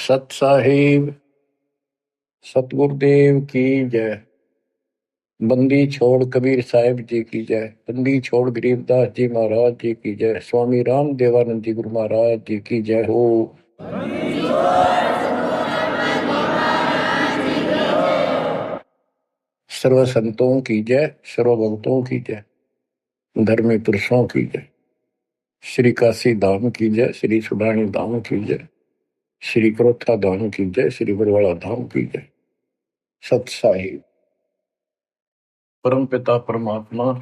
सत साहिब सतगुरुदेव की जय। बंदी छोड़ कबीर साहिब जी की जय। बंदी छोड़ गरीबदास जी महाराज जी की जय। स्वामी राम देवानंद जी गुरु महाराज जी की जय हो। सर्व संतों की जय, सर्व भक्तों की जय, धर्मी पुरुषों की जय। श्री काशी धाम की जय, श्री सुडानी धाम की जय, श्री क्रोथा धाम की जय, श्री बरवाड़ा धाम की जय। सत साहिब परम पिता परमात्मा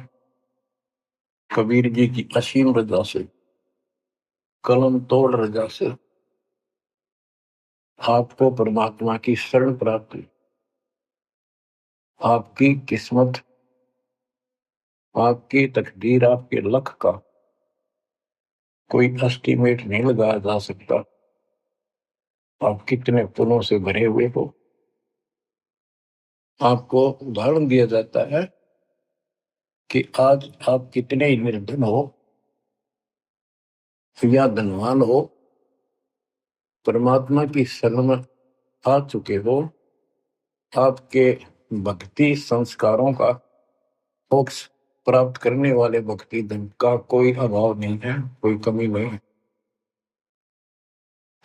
कबीर जी की असीम रजा से, कलम तोड़ रजा से आपको परमात्मा की शरण प्राप्ति, आपकी किस्मत, आपकी तकदीर, आपके लक का कोई एस्टीमेट नहीं लगाया जा सकता। आप कितने पुण्यों से भरे हुए हो। आपको उदाहरण दिया जाता है कि आज आप कितने ही निर्धन हो या धनवान हो, परमात्मा की शरण में आ चुके हो। आपके भक्ति संस्कारों का, मोक्ष प्राप्त करने वाले भक्ति धन का कोई अभाव नहीं है, कोई कमी नहीं है।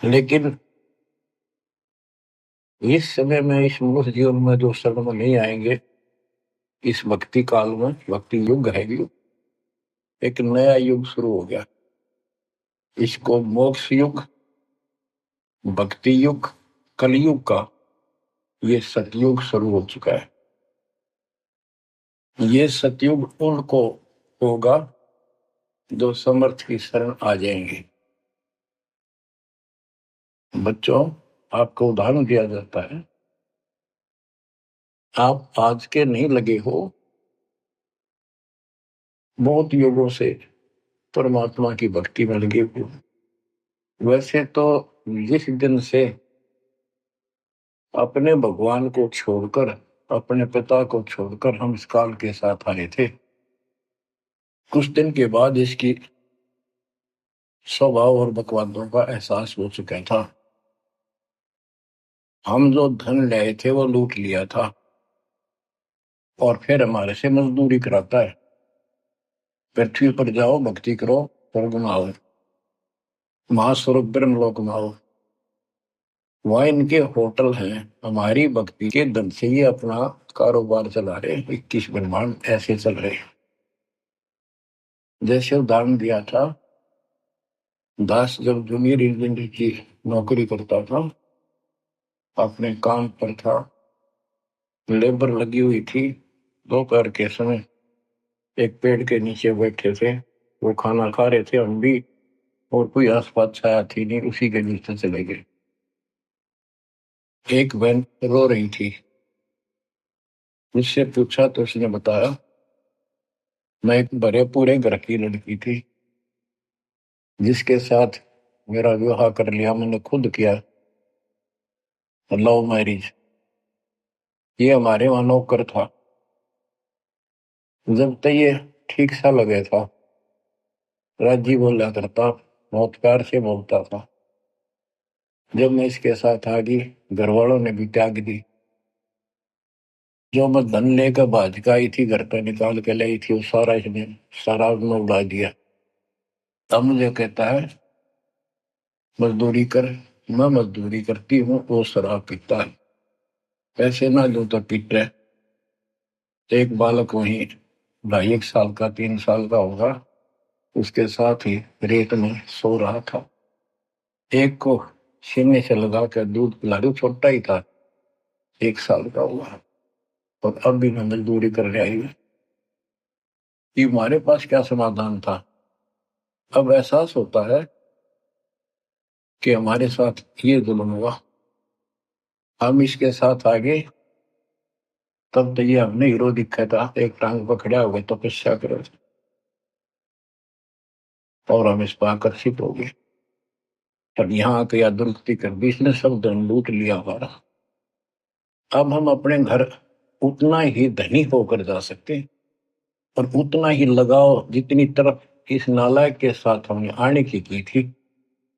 लेकिन इस समय में, इस मनुष्य जीवन में जो शरण में नहीं आएंगे, इस भक्ति काल में, भक्ति युग है, युग एक नया युग शुरू हो गया। इसको मोक्ष युग, भक्ति युग, कलयुग का ये सतयुग शुरू हो चुका है। ये सतयुग उनको होगा जो समर्थ की शरण आ जाएंगे। बच्चों, आपको उदाहरण दिया जाता है, आप आज के नहीं लगे हो, बहुत युगों से परमात्मा की भक्ति में लगे हुए। वैसे तो जिस दिन से अपने भगवान को छोड़कर, अपने पिता को छोड़कर हम इस काल के साथ आए थे, कुछ दिन के बाद इसकी स्वभाव और बकवादों का एहसास हो चुका था। हम जो धन लाए थे वो लूट लिया था और फिर हमारे से मजदूरी कराता है। पृथ्वी पर जाओ, भक्ति करो, स्वर्ग में आओ, महास्वर्ग ब्रह्मलोक में आओ। वहाँ इनके होटल हैं। हमारी भक्ति के धन से ये अपना कारोबार चला रहे हैं। 21 ब्रह्मांड ऐसे चल रहे हैं। जैसे उदाहरण दिया था, दास जब जूनियर इंजीनियर की नौकरी करता था, अपने काम पर था, लेबर लगी हुई थी, दोपहर के समय एक पेड़ के नीचे बैठे थे, वो खाना खा रहे थे, हम भी, और कोई आसपास छाया थी नहीं, उसी के नीचे चले गए। एक बहन रो रही थी, मुझसे पूछा तो उसने बताया, मैं एक बड़े पूरे घर की लड़की थी जिसके साथ मेरा विवाह कर लिया, मैंने खुद किया, लव मैरिज। ये हमारे वहां नौकर था। जब तक ये ठीक सा लगे था, राजी बोला करता, बहुत प्यार से बोलता था। जब मैं इसके साथ आ गई, घर वालों ने भी त्याग दी। जो मैं धन लेकर भाज का आई थी, घर पे निकाल के लाई थी, वो सारा इसने शराब में उड़ा दिया। तब मुझे कहता है, मजदूरी कर। मैं मजदूरी करती हूँ, वो शराब पीता है। पैसे ना दो तो पीट रहे। एक बालक वहीं 2.5 साल का, 3 साल का होगा, उसके साथ ही रेत में सो रहा था। एक को सीने से लगा कर दूध पिला दो, छोटा ही था, 1 साल का हुआ, और अब भी मैं मजदूरी करने आई हूँ। कि हमारे पास क्या समाधान था। अब एहसास होता है कि हमारे साथ ये जुल्म हुआ, हम इसके साथ आगे। तब तो ये हमने हीरो दिखा था, एक टांग पकड़ा हुआ तपस्या करो, और हम इस पर आकर्षित हो गए। अब यहाँ के या दुरुक्ति कर दी, इसने सब धन लूट लिया हमारा। अब हम अपने घर उतना ही धनी होकर जा सकते हैं, और उतना ही लगाव जितनी तरफ इस नालायक के साथ हमने आने की थी,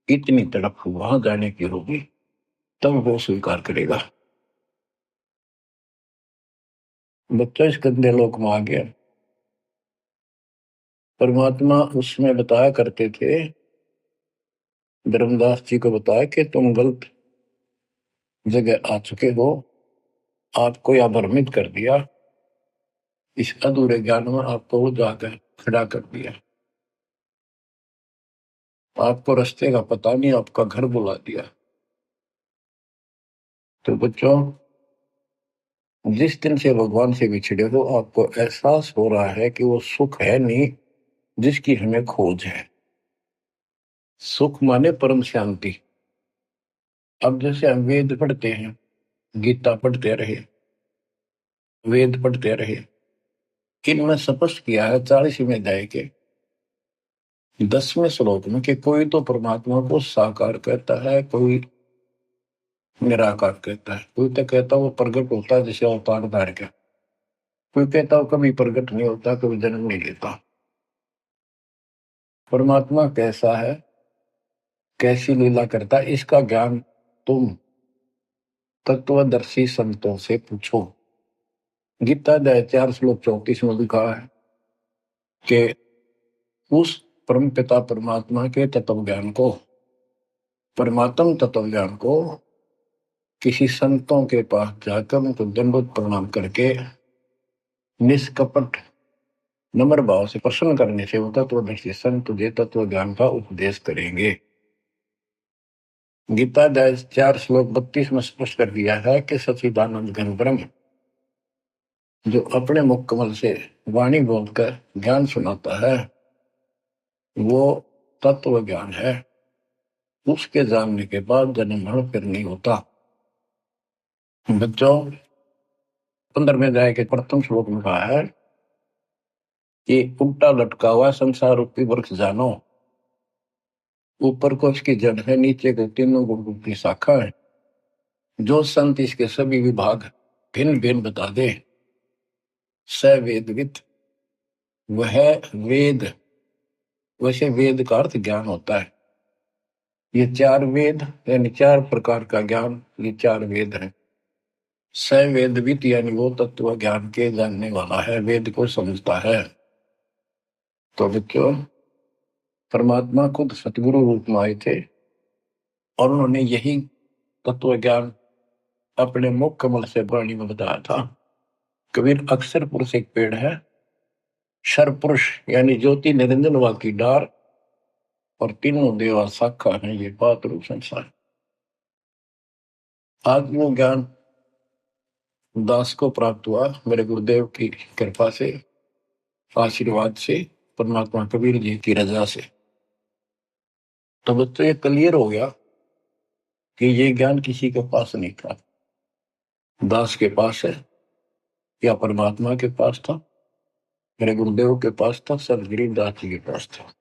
इतनी तरफ वहां जाने की होगी। तब वो स्वीकार करेगा। बच्चा इस गंदे लोक में आ गया। परमात्मा उसमें बताया करते थे, धर्मदास जी को बताया कि तुम गलत जगह आ चुके हो, आपको यह भ्रमित कर दिया, इस अधूरे ज्ञान में आपको वो जाकर खड़ा कर दिया, आपको रास्ते का पता नहीं, आपका घर बुला दिया। तो बच्चों, जिस दिन से भगवान से बिछड़े हो, आपको एहसास हो रहा है कि वो सुख है नहीं जिसकी हमें खोज है। सुख माने परम शांति। अब जैसे हम वेद पढ़ते हैं, गीता पढ़ते रहे, वेद पढ़ते रहे, इनमें स्पष्ट किया है 40वें अध्याय के 10वें श्लोक में कि कोई तो परमात्मा को साकार कहता है, कोई निराकार कहता है, कोई तो कहता वो प्रगट होता है जैसे अवतार धार के, कोई कहता वो कभी प्रगट नहीं होता, कभी जन्म नहीं लेता। परमात्मा कैसा है, कैसी लीला करता है, इसका ज्ञान तुम तत्वदर्शी संतों से पूछो। गीता अध्याय 4 श्लोक 34 में लिखा है कि उस परम पिता परमात्मा के तत्व ज्ञान को, परमात्म तत्व ज्ञान को किसी संतों के पास जाकर उनको दंडवत प्रणाम करके निष्कपट नम्र भाव से प्रसन्न करने से वो तत्वदर्शी संत तुझे तत्व ज्ञान का उपदेश करेंगे। गीता अध्याय 4 श्लोक 32 में स्पष्ट कर दिया है कि सच्चिदानंद घन ब्रह्म जो अपने मुख कमल से वाणी बोलकर ज्ञान सुनाता है, वो तत्व ज्ञान है। उसके जानने के बाद जन्म मरण फिर नहीं होता। बच्चों, 15वें अध्याय के प्रथम श्लोक में कहा है कि उल्टा लटका हुआ संसार रूपी वृक्ष जानो, ऊपर को इसकी जड़ है, नीचे को तीनों गुण की शाखा है। जो संत इसके सभी विभाग भिन्न भिन्न बता दे, स वेदविद, वह वेद। वैसे वेद का अर्थ ज्ञान होता है। ये 4 वेद यानी 4 प्रकार का ज्ञान, ये 4 वेद है। स वेदविद यानी वो तत्व ज्ञान के जानने वाला है, वेद को समझता है। तो बच्चों, परमात्मा खुद सतगुरु रूप में आए थे और उन्होंने यही तत्व ज्ञान अपने मुख कमल से वाणी में बताया था। कबीर अक्षर पुरुष एक पेड़ है, शर पुरुष यानी ज्योति निरंजन वा की डार, और तीनों देवा शाखा है, ये बात रूप संसार। आज वो ज्ञान दास को प्राप्त हुआ मेरे गुरुदेव की कृपा से, आशीर्वाद से, परमात्मा कबीर जी की रजा से। तो बच्चों, ये क्लियर हो गया कि ये ज्ञान किसी के पास नहीं था, दास के पास है या परमात्मा के पास था, मेरे गुरुदेव के पास था, सदगिरी दास जी के पास था।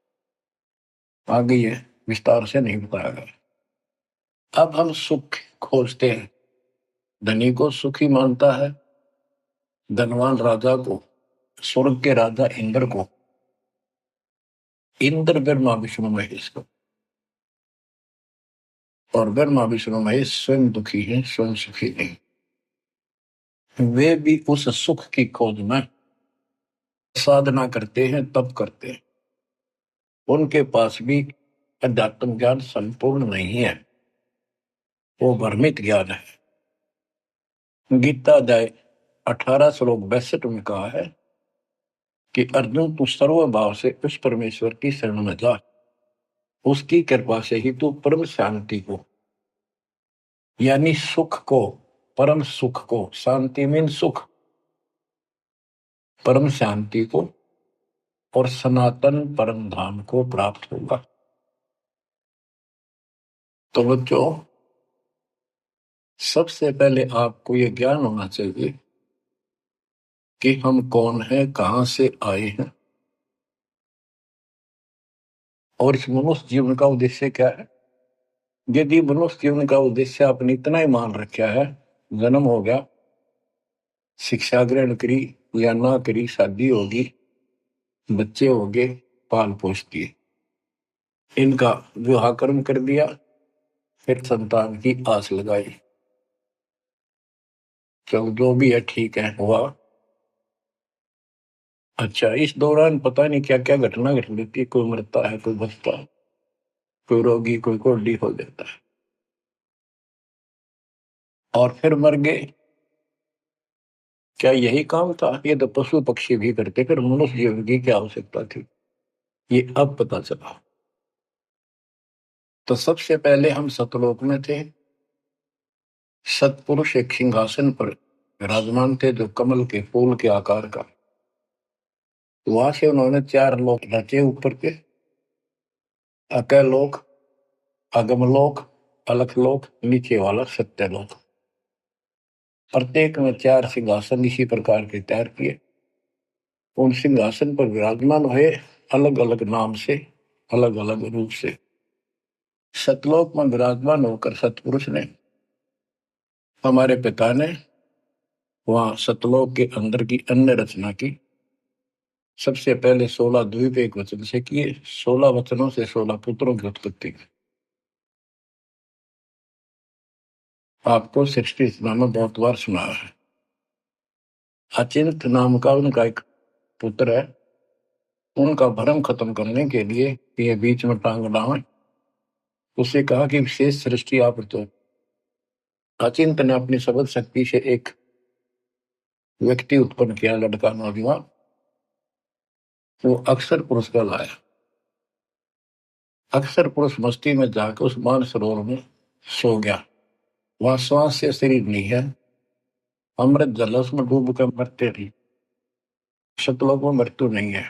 आगे ये विस्तार से नहीं बताया गया। अब हम सुख खोजते हैं, धनी को सुखी मानता है, धनवान राजा को, स्वर्ग के राजा इंद्र को, इंद्र ब्रह्मा विष्णु महेश को, और ब्रह्मा विष्णु महेश स्वयं दुखी है, स्वयं सुखी नहीं। वे भी उस सुख की खोज में साधना करते हैं, तप करते हैं। उनके पास भी अध्यात्म ज्ञान संपूर्ण नहीं है, वो भ्रमित ज्ञान है। गीता अध्याय 18 श्लोक 62 में कहा है कि अर्जुन, तू सर्व भाव से उस परमेश्वर की शरण में जा, उसकी कृपा से ही तू परम शांति को यानी सुख को, परम सुख को, शांति मीन सुख, परम शांति को और सनातन परम धाम को प्राप्त होगा। तो बच्चों, सबसे पहले आपको यह ज्ञान होना चाहिए कि हम कौन हैं, कहां से आए हैं, और इस मनुष्य जीवन का उद्देश्य क्या है। यदि मनुष्य जीवन का उद्देश्य आपने इतना ही मान रखा है, जन्म हो गया, शिक्षा ग्रहण करी या ना करी, शादी होगी, बच्चे हो गए, पाल पोष दिए, इनका विवाह कर्म कर दिया, फिर संतान की आस लगाई, चलो जो भी है ठीक है, हुआ। अच्छा, इस दौरान पता नहीं क्या क्या घटना घट जाती है, कोई मरता है, कोई बचता है, कोई रोगी, कोई कोढ़ी हो जाता है, और फिर मर गए। क्या यही काम था? ये तो पशु पक्षी भी करते, फिर मनुष्य जीवन की क्या आवश्यकता थी? ये अब पता चला। तो सबसे पहले हम सतलोक में थे। सतपुरुष एक सिंहासन पर विराजमान थे, जो कमल के फूल के आकार का। वहां से उन्होंने चार लोक रचे ऊपर के: अकलोक, अगमलोक, अलखलोक, नीचे वाला सत्यलोक। प्रत्येक में चार सिंहासन इसी प्रकार के तैयार किए। उन सिंहासन पर विराजमान हुए, अलग अलग नाम से, अलग अलग रूप से। सतलोक में विराजमान होकर सतपुरुष ने, हमारे पिता ने, वहां सतलोक के अंदर की अन्य रचना की। सबसे पहले 16 द्वीप एक वचन से किए, 16 वचनों से 16 पुत्रों की उत्पत्ति की। आपको सृष्टि रचना में बहुत बार सुना है। अचिंत नाम का उनका एक पुत्र है। उनका भ्रम खत्म करने के लिए ये बीच में टांग डावे, उसे कहा कि विशेष सृष्टि आप तो। अचिंत ने अपनी शब्द शक्ति से एक व्यक्ति उत्पन्न किया, लड़का नौजवान। वो अक्षर पुरुष का लाया। अक्षर पुरुष मस्ती में जाकर उस मानसरोवर में सो गया। वहां श्वास से शरीर नहीं है, अमृत जल उसमें डूब कर मरते थी। शतलोक में मृत्यु नहीं है,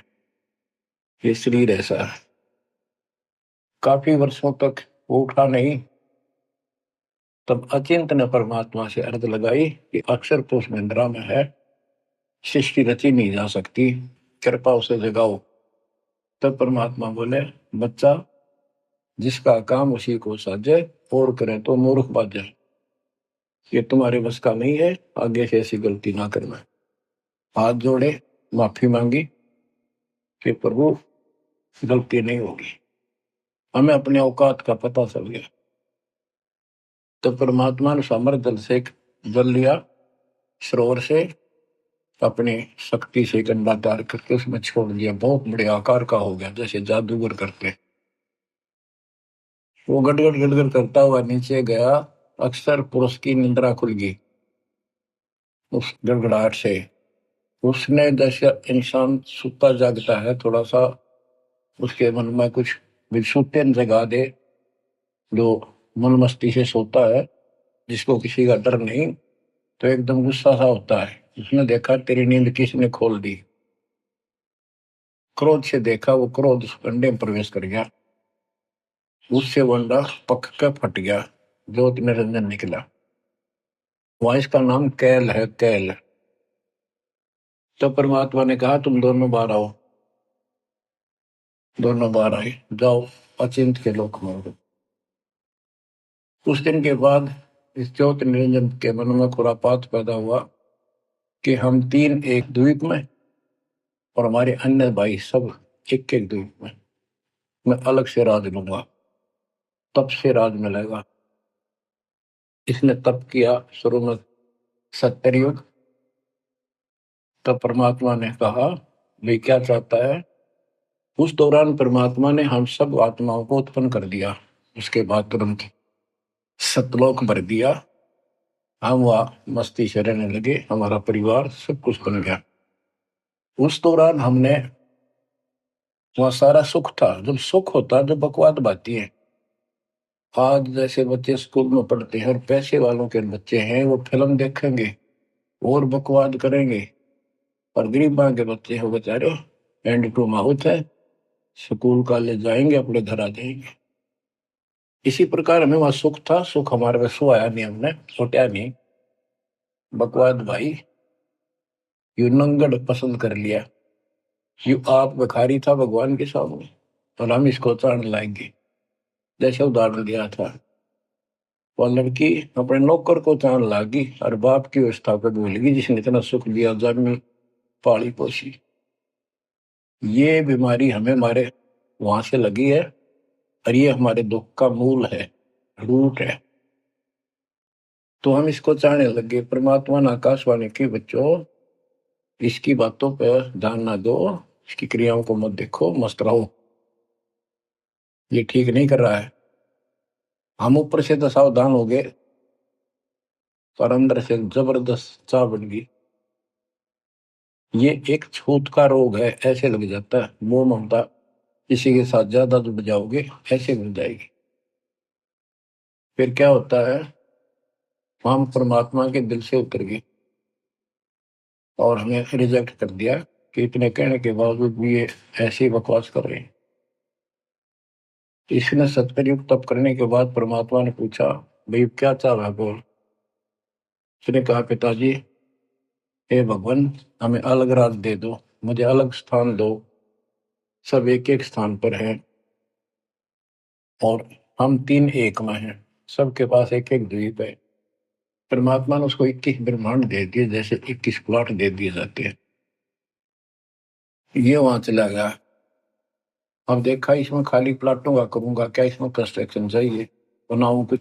ये शरीर ऐसा है। काफी वर्षों तक वो उठा नहीं। तब अचिंत ने परमात्मा से अर्ज लगाई कि अक्षर पुरुष निंद्रा में है, सृष्टि रची नहीं जा सकती, कृपा उसे जगाओ। तब परमात्मा बोले, बच्चा, जिसका काम उसी को साजे, और करे तो मूर्ख बाजे। ये तुम्हारे बस का नहीं है, आगे से ऐसी गलती ना करना। हाथ जोड़े, माफी मांगी कि प्रभु गलती नहीं होगी। हमें अपने औकात का पता चल गया। तो परमात्मा ने समर जल से जल लिया, सरोवर से, अपनी शक्ति से गंडा तैयार करके उसमें छोड़ दिया। बहुत बड़े आकार का हो गया, जैसे जादूगर करते। वो गड़गड़ गड़गड़ करता हुआ नीचे गया। अक्सर पुरुष की निंद्रा खुल गई उस गड़गड़ाहट से। उसने, जैसे इंसान सुता जागता है, थोड़ा सा उसके मन में कुछ विक्षुप्तन जगा दे, जो मन मस्ती से सोता है, जिसको किसी का डर नहीं, तो एकदम गुस्सा सा होता है। उसने देखा तेरी नींद किसने खोल दी। क्रोध से देखा, वो क्रोध उस अंडे में प्रवेश कर गया। उससे वो अंडा पक कर फट गया, ज्योति निरंजन निकला। वहां इसका नाम कैल है, कैल। तो परमात्मा ने कहा, तुम दोनों बाहर आओ। दोनों बाहर आए, जाओ अचिंत के लोक में। कुछ दिन के बाद इस ज्योति निरंजन के मन में खुरापात पैदा हुआ कि हम तीन एक द्वीप में, और हमारे अन्य भाई सब एक एक द्वीप में। मैं अलग से राज लूंगा, तप से राज मिलेगा। इसने तप किया शुरू में, सत्तर युग। तब परमात्मा ने कहा, भाई क्या चाहता है? उस दौरान परमात्मा ने हम सब आत्माओं को उत्पन्न कर दिया। उसके बाद तुरंत सतलोक भर दिया। हम वहां मस्ती से रहने लगे, हमारा परिवार सब कुछ बन गया। उस दौरान हमने, वहां सारा सुख था। जब सुख होता है, जब बकवाद बाती है। आज जैसे बच्चे स्कूल में पढ़ते हैं और पैसे वालों के बच्चे हैं, वो फिल्म देखेंगे और बकवाद करेंगे, और गरीबा के बच्चे हैं, वो बेचारे एंड टू माउथ है, स्कूल कॉलेज जाएंगे, अपने घर आ जाएंगे। इसी प्रकार हमें वहां सुख था। सुख हमारे में सो आया नहीं, हमने सोचा नहीं। बकवाद भाई, यू नंगड़ पसंद कर लिया। यू आप भिखारी था भगवान के सामने, और हम इसको चाण लाएंगे। जैसे उदाहरण दिया था, वो लड़की अपने नौकर को चाण लागी और बाप की व्यवस्था को भूल गई, जिसने इतना सुख दिया, जन्मी, पाली पोसी। ये बीमारी हमें हमारे वहां से लगी है, और ये हमारे दुख का मूल है, रूट है। तो हम इसको चाहने लगे। परमात्मा ने आकाशवाणी की, बच्चों इसकी बातों पर ध्यान ना दो, इसकी क्रियाओं को मत देखो, मस्त रहो, ये ठीक नहीं कर रहा है। हम ऊपर से तो सावधान हो गए, पर अंदर से जबरदस्त चाह बन गई। ये एक छूत का रोग है, ऐसे लग जाता है। मोह ममता किसी के साथ ज्यादा जुड़ जाओगे, ऐसे मिल जाएगी। फिर क्या होता है, हम परमात्मा के दिल से उतर गए और हमें रिजेक्ट कर दिया कि इतने कहने के बावजूद भी ये ऐसी बकवास कर रहे हैं। इसने सत्कर्युग तप करने के बाद परमात्मा ने पूछा, भाई क्या चाह रहा है, बोल। उसने कहा, पिताजी हे भगवान, हमें अलग राज दे दो, मुझे अलग स्थान दो। सब एक एक स्थान पर हैं और हम तीन एक में हैं, सबके पास एक एक द्वीप है। परमात्मा ने उसको 21 ब्रह्मांड दे दिए, जैसे 21 प्लॉट दे दिए जाते हैं। ये वहां चला गया। अब देखा, इसमें खाली प्लाटों का करूंगा क्या, इसमें कंस्ट्रक्शन चाहिए, बनाऊं कुछ।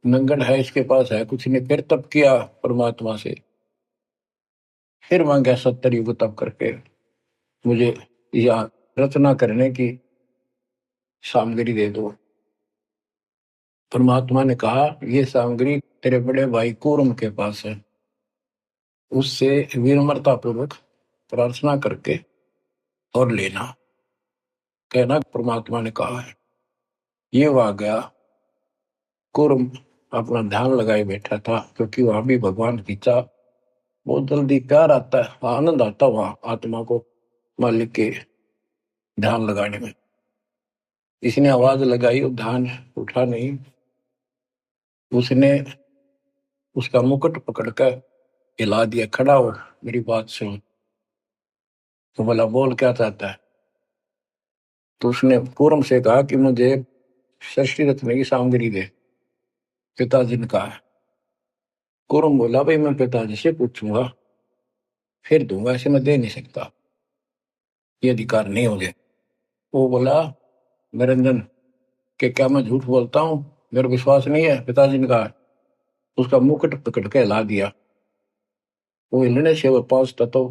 नंगन है इसके पास, है कुछ नहीं। फिर तब किया परमात्मा से, फिर मांगा 70 युग तब करके मुझे यहाँ रचना करने की सामग्री दे दो। परमात्मा ने कहा, ये सामग्री तेरे बड़े भाई कूर्म के पास है, उससे विनम्रता पूर्वक प्रार्थना करके और लेना, कहना परमात्मा ने कहा है। ये वहां गया, कूर्म अपना ध्यान लगाए बैठा था, क्योंकि वहां भी भगवान की चाह, बहुत जल्दी प्यार आता है, आनंद आता है वहां आत्मा को मालिक के ध्यान लगाने में। इसने आवाज लगाई और ध्यान उठा नहीं। उसने उसका मुकुट पकड़कर हिला दिया, खड़ा हो, मेरी बात सुन। तो बोला, बोल क्या चाहता है। तो उसने पूर्व से कहा कि मुझे षष्ठी रत्न की सामग्री दे, पिताजी ने कहा। कुरम बोला, भाई मैं पिताजी से पूछूंगा फिर दूंगा, ऐसे मैं दे नहीं सकता, ये अधिकार नहीं हो गया। वो बोला, निरंजन के क्या मैं झूठ बोलता हूँ, मेरा विश्वास नहीं है, पिताजी ने कहा। उसका मुकुट पकड़ के हिला दिया। वो हिलने से वो 5 तत्व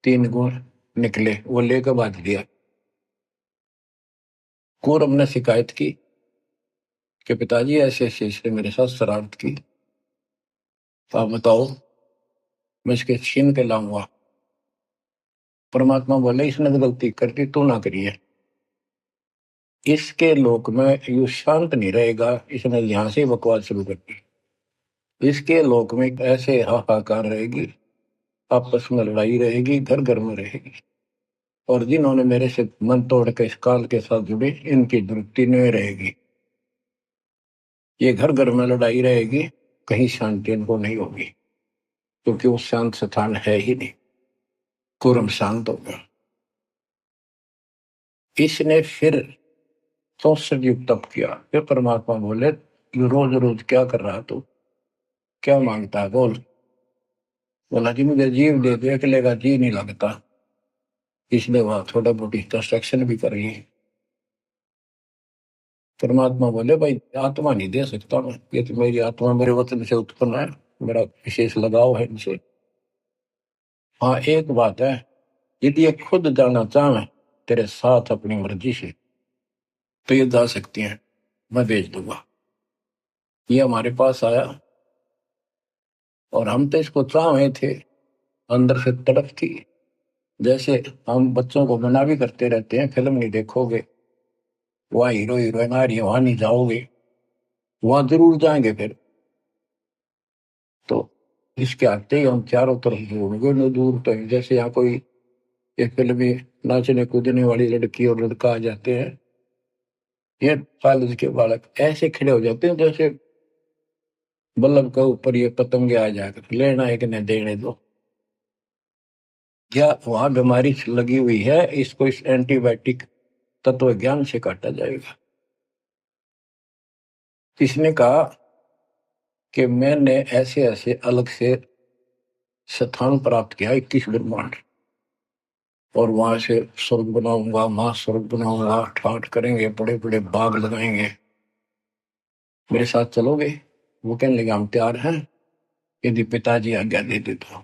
3 गुण निकले, वो लेकर बांध दिया। कुरम ने शिकायत की कि पिताजी ऐसे ऐसे इसने मेरे साथ शरारत की, तो आप बताओ मैं इसके छीन के लाऊंगा। परमात्मा बोले, इसने तो गलती कर दी, तू ना करिए। इसके लोक में यू शांत नहीं रहेगा, इसने यहां से बकवास शुरू कर दी। इसके लोक में ऐसे हाहाकार रहेगी, आपस में लड़ाई रहेगी, घर घर में रहेगी। और जिन्होंने मेरे से मन तोड़ के इस काल के साथ जुड़े, इनकी दुरुक्ति नहीं रहेगी। ये घर घर में लड़ाई रहेगी, कहीं शांति इनको नहीं होगी, क्योंकि वो शांत स्थान है ही नहीं। कुरम शांत हो गया। इसने फिर 64 युग तप किया। फिर परमात्मा बोले, यू रोज रोज क्या कर रहा तू, क्या मांगता है, बोल। बोला, जी मुझे जीव दे दो, अकेले का जी नहीं लगता, इसलिए वहां थोड़ा मोटी कंस्ट्रक्शन भी कर रही है। परमात्मा बोले, भाई आत्मा नहीं दे सकता मैं, ये तो मेरी आत्मा मेरे वतन से उत्पन्न है, मेरा विशेष लगाव है इनसे। हाँ एक बात है, यदि ये खुद जाना चाहे तेरे साथ अपनी मर्जी से, तो ये जा सकती हैं, मैं भेज दूंगा। ये हमारे पास आया और हम तो इसको चाह रहे थे, अंदर से तड़प थी। जैसे हम बच्चों को मना भी करते रहते हैं, फिल्म नहीं देखोगे, वहाँ हीरो हीरोइन आ रही है, वहां नहीं जाओगे, वहां जरूर जाएंगे। फिर तो इसके आते ही हम चारों तरफ ढूंढोगे न, दूर तो जैसे यहाँ कोई एक फिल्म में नाचने कूदने वाली लड़की और लड़का आ जाते हैं, ये कॉलेज के बालक ऐसे खड़े हो जाते हैं जैसे बल्लभ के ऊपर ये पतंगे आ जाकर, लेना एक न देने दो। क्या वहां बीमारी लगी हुई है, इसको इस एंटीबायोटिक तत्व ज्ञान से काटा जाएगा। इसने कहा कि मैंने ऐसे ऐसे अलग से स्थान प्राप्त किया, 21 ब्रह्मांड, और वहां से स्वर्ग बनाऊंगा, महास्वर्ग बनाऊंगा, ठाठ करेंगे, बड़े बड़े बाग लगाएंगे, मेरे साथ चलोगे। वो कहने लगे हम तैयार हैं यदि पिताजी आज्ञा दे दे तो।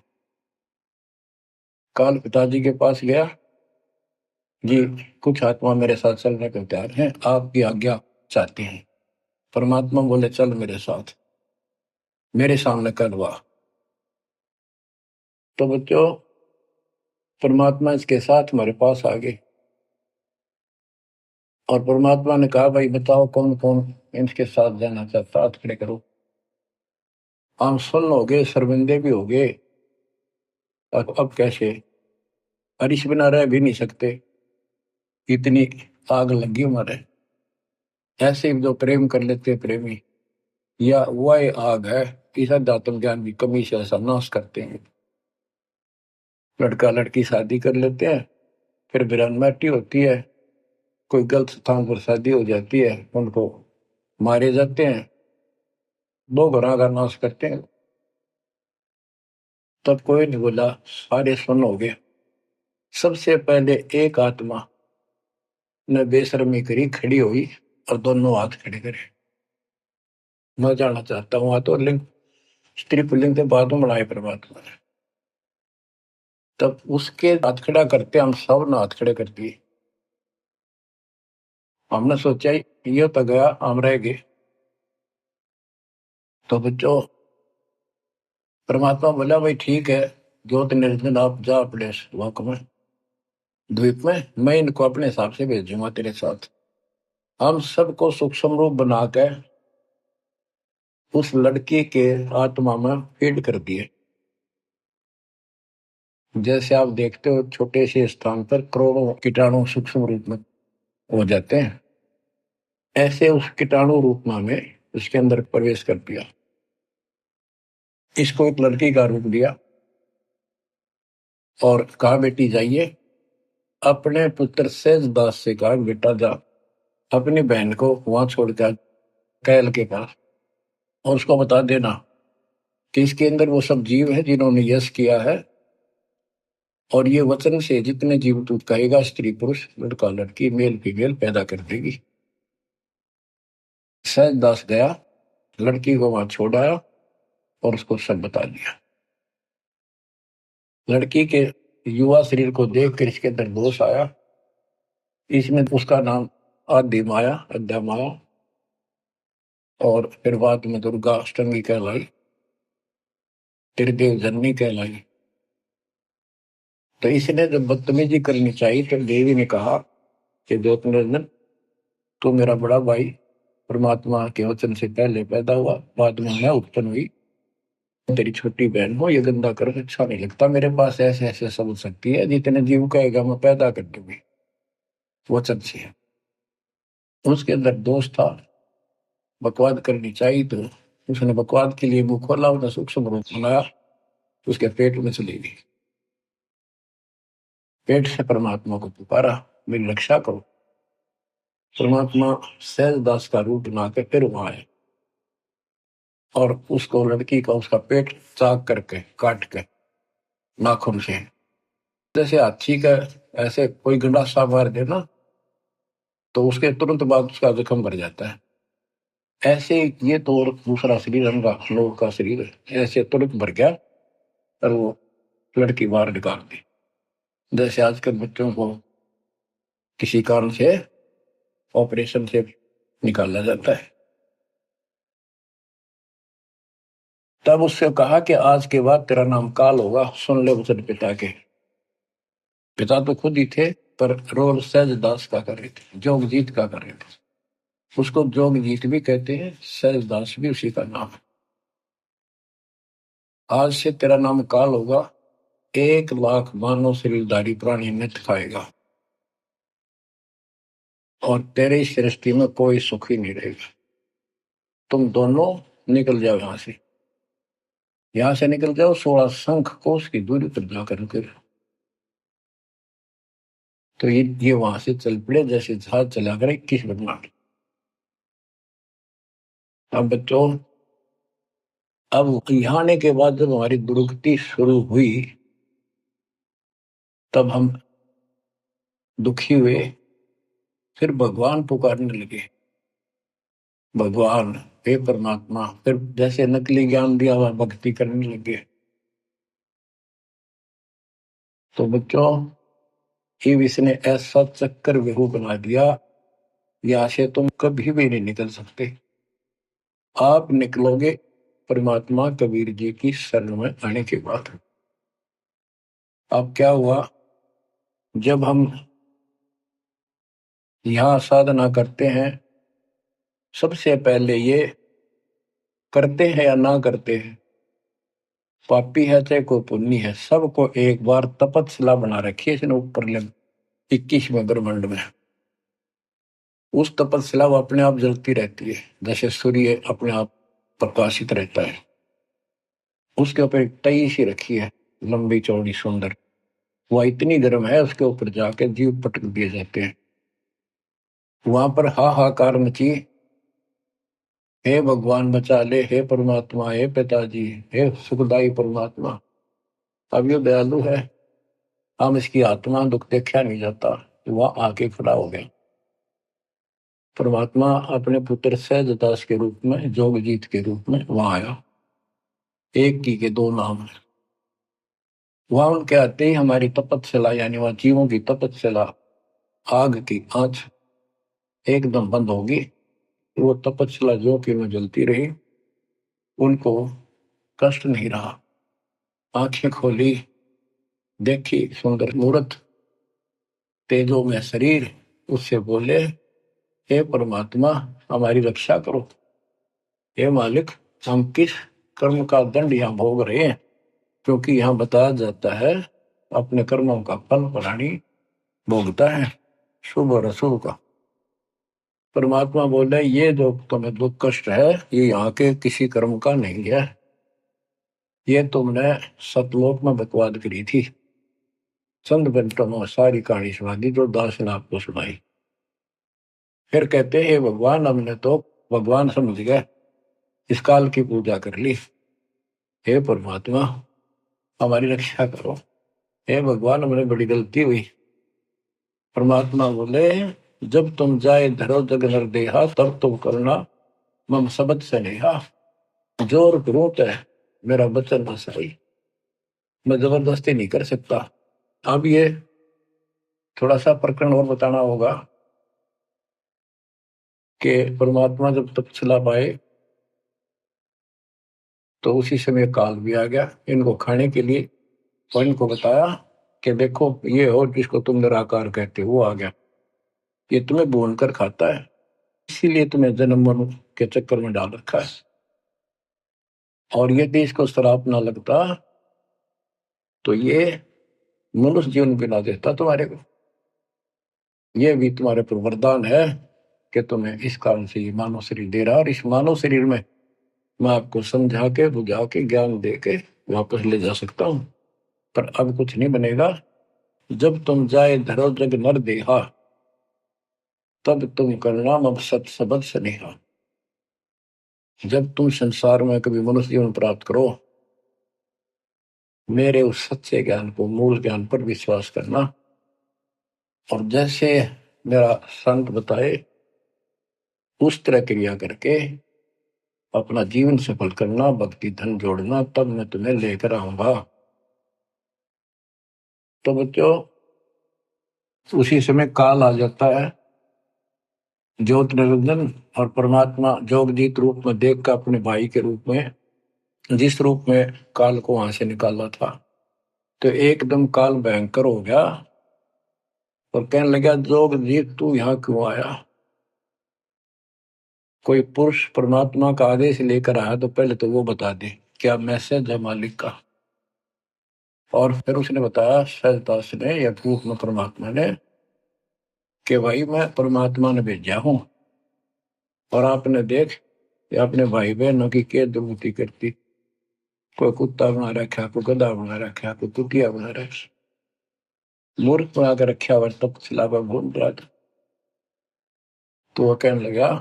काल पिताजी के पास गया, जी कुछ आत्मा मेरे साथ चलने को तैयार हैं, आपकी आज्ञा चाहते हैं। परमात्मा बोले चल मेरे साथ, मेरे सामने करवा। तो बच्चों परमात्मा इसके साथ हमारे पास आ गए और परमात्मा ने कहा भाई बताओ कौन कौन इनके साथ जाना चाहता, हाथ खड़े करो। हम सुन्न हो गए, शर्मिंदे भी हो गए। अब कैसे, हरीश बिना रह भी नहीं सकते, इतनी आग लगी हमारे। ऐसे जो प्रेम कर लेते प्रेमी, या वह आग है कि अध्यात्म ज्ञान की कमी से ऐसा नाश करते हैं। लड़का लड़की शादी कर लेते हैं, फिर वीरानमाटी होती है, कोई गलत स्थान पर शादी हो जाती है, उनको मारे जाते हैं, दो घरों का नाश करते हैं। तब कोई नहीं बोला, सारे सुन हो गए। सबसे पहले एक आत्मा ने बेशर्मी करी, खड़ी हुई और दोनों हाथ खड़े करे। मैं जानना चाहता हूं, तो लिंग स्त्री पुल्लिंग के बाद में बनाए परमात्मा ने। तब उसके हाथ खड़ा करते हम सब ने हाथ खड़े कर दिए। हमने सोचा ये तो गया, हम रह गए। तो बच्चों परमात्मा बोला भाई ठीक है, ज्योत निर्जन आप जा अपने वक में द्वीप में, मैं इनको अपने हिसाब से भेजूंगा तेरे साथ। हम सबको सूक्ष्म रूप बना के उस लड़की के आत्मा में फीड कर दिए। जैसे आप देखते हो छोटे से स्थान पर करोड़ों कीटाणु सूक्ष्म रूप में हो जाते हैं, ऐसे उस कीटाणु रूप में हमें उसके अंदर प्रवेश कर दिया। इसको एक लड़की का रूप दिया और कहा बेटी जाइए, अपने पुत्र सेज दास से कहा बेटा जा अपनी बहन को वहां छोड़कर कैल के पास, और उसको बता देना कि इसके अंदर वो सब जीव है जिन्होंने यश किया है, और ये वचन से जितने जीव तू कहेगा स्त्री पुरुष लड़का लड़की मेल फीमेल पैदा कर देगी। सहज दास गया, लड़की को वहां छोड़ आया और उसको सब बता दिया। लड़की के युवा शरीर को देखकर इसके अंदर दोष आया, इसमें उसका नाम आदि माया अद्या माया, और फिर बाद में दुर्गा अष्टमी कहलाई, त्रिदेव जननी कहलाई। तो इसने जब बदतमीजी करनी चाहिए तो देवी ने कहा कि ज्योतिर्नंदन तू मेरा बड़ा भाई परमात्मा के वचन से पहले पैदा हुआ, बाद में मैं उत्पन्न हुई, तेरी छोटी बहन हो, ये गंदा कर अच्छा नहीं लगता मेरे पास, ऐसे ऐसे समझ सकती है, जितने जीव कहेगा मैं पैदा कर दूंगी वचन से। उसके अंदर दोष था, बकवाद करनी चाहिए तो उसने बकवाद के लिए मुंह खोला, उसने सूक्ष्म रूप बनाया, उसके पेट में चली गई। पेट से परमात्मा को पुकारा मेरी रक्षा करो। परमात्मा सहजदास का रूप बना के फिर वहां आए और उसको लड़की का उसका पेट चाक करके काट के नाखून से, जैसे हाथी का ऐसे कोई गंडासा मार दे ना तो उसके तुरंत बाद उसका जख्म भर जाता है, ऐसे ये तो और दूसरा शरीर हमारा लोग का शरीर ऐसे तुरंत भर गया और वो लड़की बाहर निकाल दी। जैसे आजकल बच्चों को किसी कारण से ऑपरेशन से निकाला जाता है। तब उससे कहा कि आज के बाद तेरा नाम काल होगा, सुन ले वचन पिता के। पिता तो खुद ही थे पर रोल सहजदास का कर रहे थे, जोगजीत का कर रहे थे। उसको जोगजीत भी कहते हैं, सहजदास भी उसी का नाम है। आज से तेरा नाम काल होगा, 1,00,000 मानव शरीरधारी प्राणी नित खाएगा और तेरे इस सृष्टि में कोई सुख ही नहीं रहेगा। तुम दोनों निकल जाओ यहां से निकल जाओ, 16 शंख कोस की दूरी पर जाकर के। तो ये वहां से चल पड़े जैसे जहाज चला कर 21 ब्रह्मांड। अब बच्चों अब यहाँ आने के बाद जब हमारी दुर्गति शुरू हुई तब हम दुखी हुए, फिर भगवान पुकारने लगे भगवान, हे परमात्मा। फिर जैसे नकली ज्ञान दिया हुआ भक्ति करने लगे। तो बच्चों, ये इसने ऐसा चक्कर व्यू बना दिया, यहाँ से तुम कभी भी नहीं निकल सकते। आप निकलोगे परमात्मा कबीर जी की शरण में आने के बाद। अब क्या हुआ, जब हम यहाँ साधना करते हैं, सबसे पहले ये करते हैं या ना करते हैं, पापी है चाहे कोई पुण्य है, सबको एक बार तपस्या बना रखी है इसने ऊपर 21वें ब्रह्मांड में। उस तपस्या वो अपने आप जलती रहती है, जैसे सूर्य अपने आप प्रकाशित रहता है। उसके ऊपर एक तई सी रखी है, लंबी चौड़ी सुंदर। वह इतनी गर्म है, उसके ऊपर जाके जीव पटक दिए जाते हैं। वहां पर हाहाकार मची, हे भगवान बचा ले, हे परमात्मा, हे पिताजी, हे सुखदाई परमात्मा। अब ये दयालु है, हम इसकी आत्मा दुख देखा नहीं जाता। वह आके खड़ा हो गया। परमात्मा अपने पुत्र सहजदास के रूप में, जोगजीत के रूप में वहां आया। एक की के दो नाम है। वहां उनके आते ही हमारी तपस्या, यानी वह जीवों की तपस्या, आग की आंच एकदम बंद होगी। वो तपस्या जो कि में जलती रही, उनको कष्ट नहीं रहा। आंखें खोली, देखी सुंदर मूर्त, तेजो में शरीर। उससे बोले, हे परमात्मा हमारी रक्षा करो। हे मालिक, हम किस कर्म का दंड यहाँ भोग रहे हैं? क्योंकि यहाँ बताया जाता है अपने कर्मों का फल प्राणी भोगता है, शुभ और अशुभ का। परमात्मा बोले, ये जो तुम्हें दुख कष्ट है, ये यहाँ के किसी कर्म का नहीं है। ये तुमने सतलोक में बकवाद करी थी। चंद घंटों में सारी कहानी सुना दी जो दास ने आपको सुनाई। फिर कहते हैं, भगवान हमने तो भगवान समझ गए, इस काल की पूजा कर ली। हे परमात्मा हमारी रक्षा करो। हे भगवान हमने बड़ी गलती हुई। परमात्मा बोले, जब तुम जाए धरो जग नर देहा, तब तुम करना मम सबद से नेहा। जोर क्रोध है मेरा बचन न सही, मैं जबरदस्ती नहीं कर सकता। अब ये थोड़ा सा प्रकरण और बताना होगा कि परमात्मा जब तक चला पाए, तो उसी समय काल भी आ गया इनको खाने के लिए। और इनको बताया कि देखो ये हो जिसको तुम निराकार कहते हो, वो आ गया, ये तुम्हें भून कर खाता है, इसीलिए तुम्हें जन्म मरण के चक्कर में डाल रखा है। और यदि इसको श्राप ना लगता तो ये मनुष्य जीवन भी ना देता तुम्हारे को। ये भी तुम्हारे पर वरदान है कि तुम्हें इस कारण से ये मानव शरीर दे रहा है, और इस मानव शरीर में मैं आपको समझा के बुझा के ज्ञान दे के वापस ले जा सकता हूं। पर अब कुछ नहीं बनेगा। जब तुम जाए धरो जग नर देहा, तब तुम करना मम सत सबद स्नेहा। जब तुम संसार में कभी मनुष्य जीवन प्राप्त करो, मेरे उस सच्चे ज्ञान को, मूल ज्ञान पर विश्वास करना, और जैसे मेरा संत बताए उस तरह क्रिया करके अपना जीवन सफल करना, भक्ति धन जोड़ना, तब मैं तुम्हें लेकर आऊंगा। तो बच्चों, उसी समय काल आ जाता है। ज्योत निरंजन और परमात्मा जोगजीत रूप में देख कर अपने भाई के रूप में, जिस रूप में काल को वहां से निकाला था, तो एकदम काल भयंकर हो गया और कहने लगा, जोगजीत तू यहाँ क्यों आया? कोई पुरुष परमात्मा का आदेश लेकर आया तो पहले तो वो बता दे क्या मैसेज है मालिक का। और फिर उसने बताया सहजदास ने या रूप में परमात्मा ने कि भाई मैं परमात्मा ने भेजा हूं, और आपने देख अपने भाई बहनों की क्या दुर्गति करती। कोई कुत्ता बना रखा, कोई गधा बना रखा, कोई कुतिया बना रखा, मूर्ख बना कर रखा हुआ, तब सिलावा घूम रहा था। तो वो कहने लगा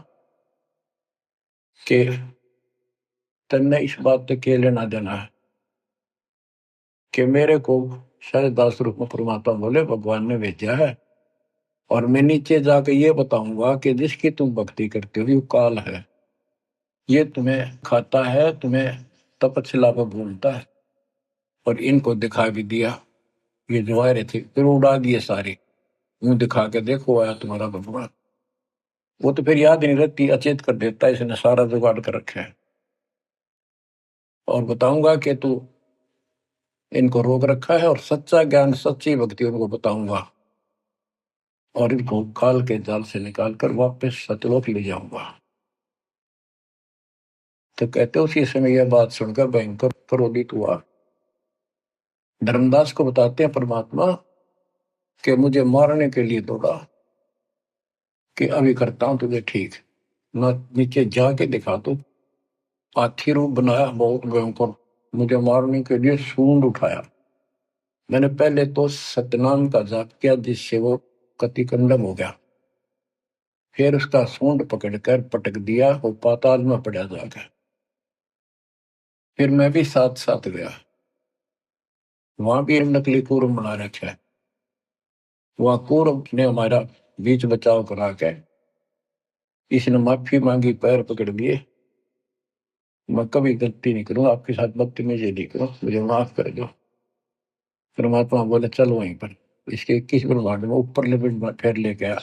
कि तन्ने इस बात से क्या लेना देना है कि मेरे को सहजदास रूप में परमात्मा बोले भगवान ने भेजा है, और मैं नीचे जाकर ये बताऊंगा कि जिसकी तुम भक्ति करते हो वो काल है। ये तुम्हें खाता है, तुम्हें तपस्या पर भूलता है। और इनको दिखा भी दिया, ये जो आ रहे थे फिर उड़ा दिए सारे, यूं दिखा के देखो आया तुम्हारा भगवान। वो तो फिर याद नहीं रहती, अचेत कर देता है, इसने सारा जुगाड़ कर रखा है। और बताऊंगा कि तू इनको रोक रखा है, और सच्चा ज्ञान सच्ची भक्ति उनको बताऊंगा, और इनको काल के जाल से निकाल कर वापस सतलोक ले जाऊंगा। तो कहते उसी समय यह बात सुनकर भयंकर क्रोधित हुआ। धर्मदास को बताते हैं परमात्मा कि मुझे मारने के लिए दौड़ा, कि अभी करता हूं तुझे ठीक, न नीचे जाके दिखा दो। हाथी रूप बनाया बहुत भयंकर, मुझे मारने के लिए सूंड उठाया। मैंने पहले तो सतनाम का जाप किया, जिससे वो कतिकंडम हो गया। फिर उसका सूंड पकड़कर पटक दिया, वो पाताल में पड़ा जाकर। फिर मैं भी साथ साथ गया, वहां भी नकली कूर्म बना रखा है। वहां कूर्म ने हमारा बीच बचाव करा के इसने माफी मांगी, पैर पकड़ लिए, मैं कभी गलती नहीं करूं, आपके साथ बदतमीजी नहीं करूं, मुझे माफ कर दो। परमात्मा बोले चल वहीं पर इसके 21 ब्रह्मांड में ऊपर लिमिट में फिर लेके आ।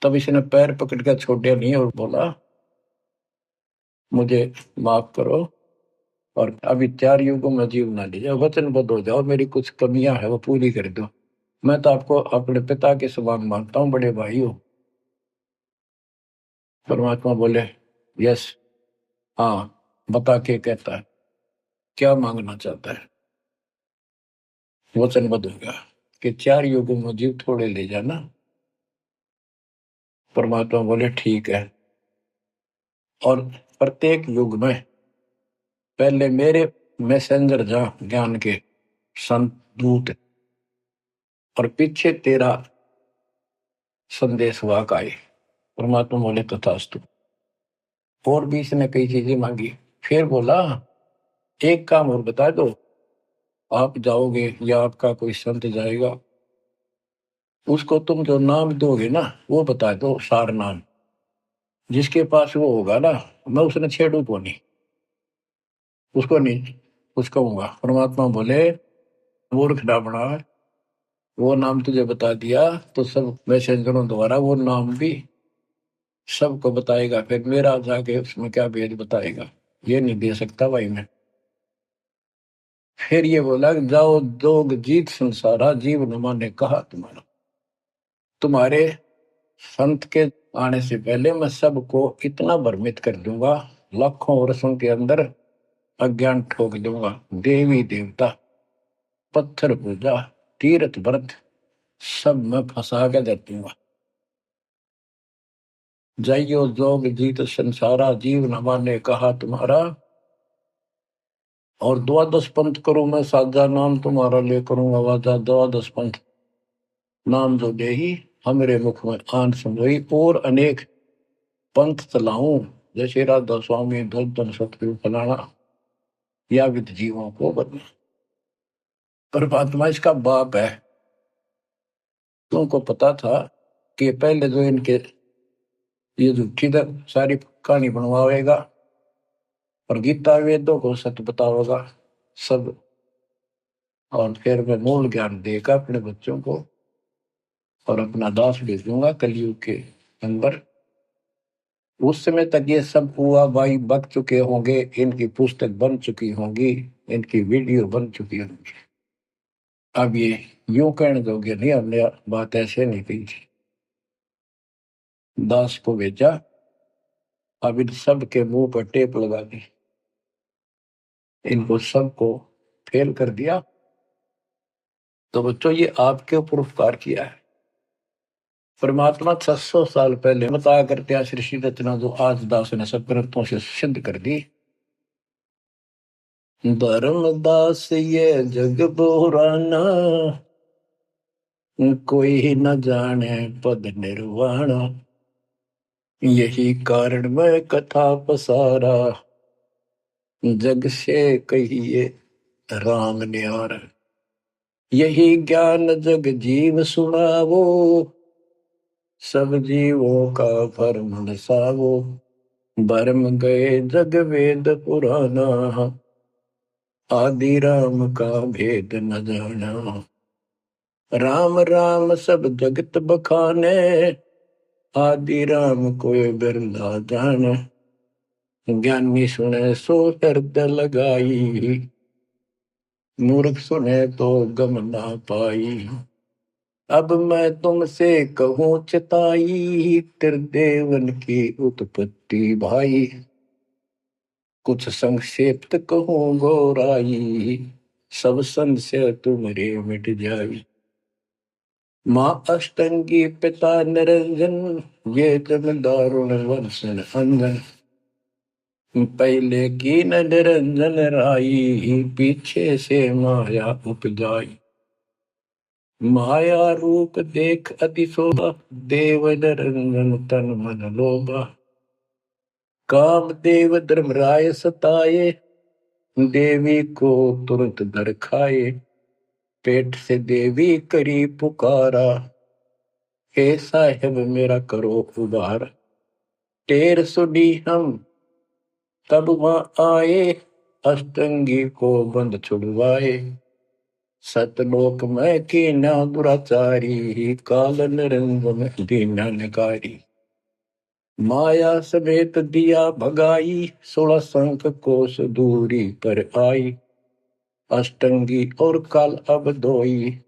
तब इसने पैर पकड़ कर छोड़े नहीं और बोला मुझे माफ करो, और अभी 4 युगों में जीव ना लीजिए, वचनबद्ध हो जाओ, मेरी कुछ कमियां है वो पूरी कर दो। मैं तो आपको अपने पिता के समान मानता हूँ, बड़े भाई हो। परमात्मा बोले यस, हाँ बता के कहता है, क्या मांगना चाहता है। वचनबद्ध हो गया कि 4 युगों में जीव थोड़े ले जाना। परमात्मा बोले ठीक है, और प्रत्येक युग में पहले मेरे मैसेंजर जा ज्ञान के संत दूत, और पीछे तेरा संदेश वाक आए। परमात्मा बोले तथास्तु। और भी इसने कई चीजें मांगी। फिर बोला एक काम और बता दो, आप जाओगे या आपका कोई संत जाएगा, उसको तुम जो नाम दोगे ना वो बता दो, सार नाम। जिसके पास वो होगा ना, मैं उसने छेड़ू को नहीं, उसको नहीं कुछ कहूंगा। परमात्मा बोले मूर्ख ना बना, वो नाम तुझे बता दिया तो सब मैसेंजरों द्वारा वो नाम भी सबको बताएगा, फिर मेरा जाके उसमें क्या भेद बताएगा, ये नहीं दे सकता भाई मैं। फिर ये बोला जाओ दोग जीत संसारा, जीव नमा ने कहा तुम्हारा। तुम्हारे संत के आने से पहले मैं सबको इतना भ्रमित कर दूंगा, लाखों वर्षों के अंदर अज्ञान ठोक दूंगा। देवी देवता, पत्थर पूजा, तीर्थ व्रत सब मैं फंसा के दे दूंगा। जाइयो जोग जीत संसारा, जीव नमा ने कहा तुम्हारा। और द्वादश पंथ करूं मैं साजा, नाम तुम्हारा ले करूं आवाजा। द्वादश पंथ नाम जो दे ही हमरे मुख में आन समझोई, और अनेक पंथ चलाऊं, जैसे राधा स्वामी धन सतगुरु फलाना, या विद जीवों को बदला। परमात्मा इसका बाप है। तुमको पता था कि पहले जो इनके ये झूठी सारी कहानी बनवाएगा, और गीता वेदों को सत्य बताओगा सब, और फिर मैं मूल ज्ञान देगा अपने बच्चों को, और अपना दास भेजूंगा कलयुग के अंदर। उस समय तक ये सब हुआ भाई बक चुके होंगे, इनकी पुस्तक बन चुकी होंगी, इनकी वीडियो बन चुकी होंगी। अब ये यूं कहने दोगे नहीं, हमने बात ऐसे नहीं कही थी। दास को भेजा, अब इन सब के मुंह पर टेप लगा दी, इनको सबको फेल कर दिया। तो बच्चों ये आपके ऊपर उपकार किया है। परमात्मा 600 साल पहले बताया करते सृष्टि रचना, जो आज दास ने सब ग्रंथों से सिद्ध कर दी। धर्मदास ये जग बोराना, कोई न जाने पद निर्वाणा। यही कारण मैं कथा पसारा, जग से कहिए राम न्यारा। यही ज्ञान जग जीव सुनावो, सब जीवों का भरम नसावो। भरम गए जग वेद पुराना, आदि राम का भेद न जाना। राम राम सब जगत बखाने, आदि राम कोई बिरला जाने। ज्ञानी सुने सो हृदय लगाई, मूर्ख सुने तो गम ना पाई। अब मैं तुमसे कहूँ चिताई, त्रिदेवन की उत्पत्ति भाई। कुछ संक्षेप्त कहूँ गौराई, सब संशय तुम्हारे मिट जाई। माँ अष्टंगी पिता निरंजन, ये जन दारुण वर्षण अंजन। पहले की न निरंजन राई, पीछे से माया उपजाई। माया रूप देख अति शोभा, देव निरंजन तन मन लोभा। काम देव धर्मराय सताए, देवी को तुरंत दर खाए। पेट से देवी करी पुकारा, हे साहेब मेरा करो उबार। टेर सुनी हम तब वहां आए, अष्टंगी को बंद छुड़वाए। सतलोक में कीना दुराचारी, काल निरंजन दीना नकारी। माया समेत दिया भगाई, 16 संख कोस दूरी पर आई। अष्टंगी और काल अब दोई,